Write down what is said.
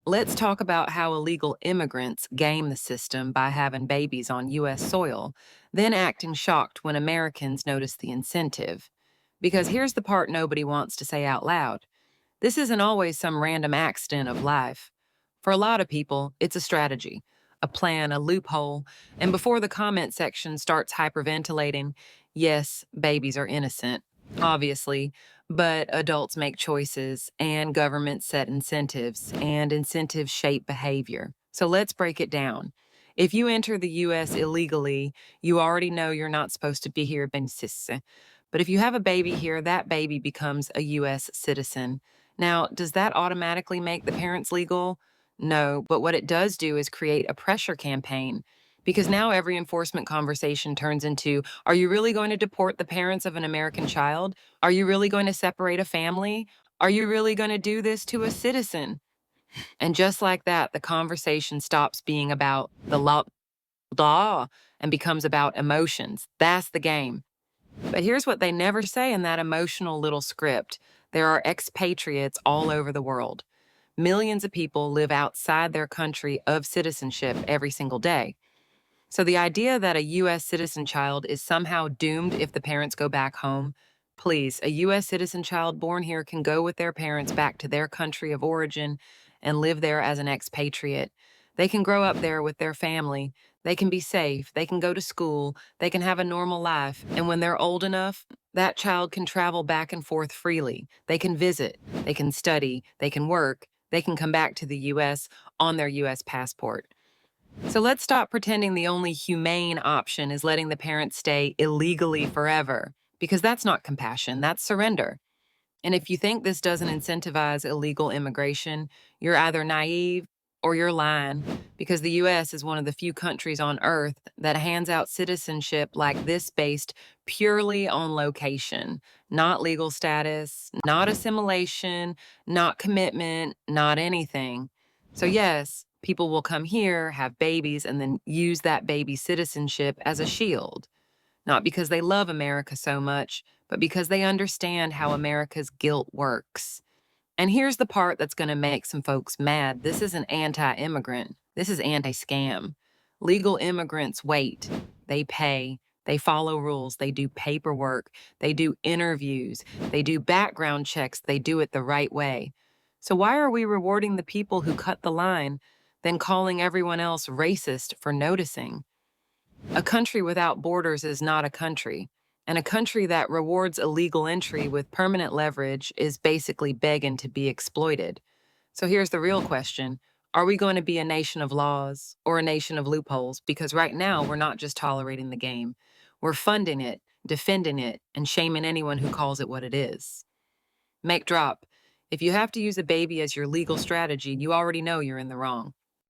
Let's talk about how illegal immigrants game the system by having babies on U.S. soil, then acting shocked when Americans notice the incentive. Because here's the part nobody wants to say out loud: this isn't always some random accident of life. For a lot of people, it's a strategy, a plan, a loophole, and before the comment section starts hyperventilating, yes, babies are innocent, obviously, but adults make choices, and governments set incentives, and incentives shape behavior. So let's break it down. If you enter the U.S. illegally, you already know you're not supposed to be here, but if you have a baby here, that baby becomes a U.S. citizen. Now, does that automatically make the parents legal? No, but what it does do is create a pressure campaign. Because now every enforcement conversation turns into, are you really going to deport the parents of an American child? Are you really going to separate a family? Are you really going to do this to a citizen? And just like that, the conversation stops being about the law and becomes about emotions. That's the game. But here's what they never say in that emotional little script: there are expatriates all over the world. Millions of people live outside their country of citizenship every single day. So the idea that a U.S. citizen child is somehow doomed if the parents go back home, please, a U.S. citizen child born here can go with their parents back to their country of origin and live there as an expatriate. They can grow up there with their family. They can be safe. They can go to school. They can have a normal life. And when they're old enough, that child can travel back and forth freely. They can visit. They can study. They can work. They can come back to the U.S. on their U.S. passport. So let's stop pretending the only humane option is letting the parents stay illegally forever, because that's not compassion, that's surrender. And if you think this doesn't incentivize illegal immigration, you're either naive or you're lying, because the U.S. is one of the few countries on earth that hands out citizenship like this based purely on location, not legal status, not assimilation, not commitment, not anything. So, yes, people will come here, have babies, and then use that baby citizenship as a shield, not because they love America so much, but because they understand how America's guilt works. And here's the part that's going to make some folks mad: this isn't anti immigrant, this is anti scam. Legal immigrants wait, they pay, they follow rules, they do paperwork, they do interviews, they do background checks, they do it the right way. So, why are we rewarding the people who cut the line, then calling everyone else racist for noticing? A country without borders is not a country, and a country that rewards illegal entry with permanent leverage is basically begging to be exploited. So here's the real question: are we going to be a nation of laws or a nation of loopholes? Because right now, we're not just tolerating the game, we're funding it, defending it, and shaming anyone who calls it what it is. Make drop. If you have to use a baby as your legal strategy, you already know you're in the wrong.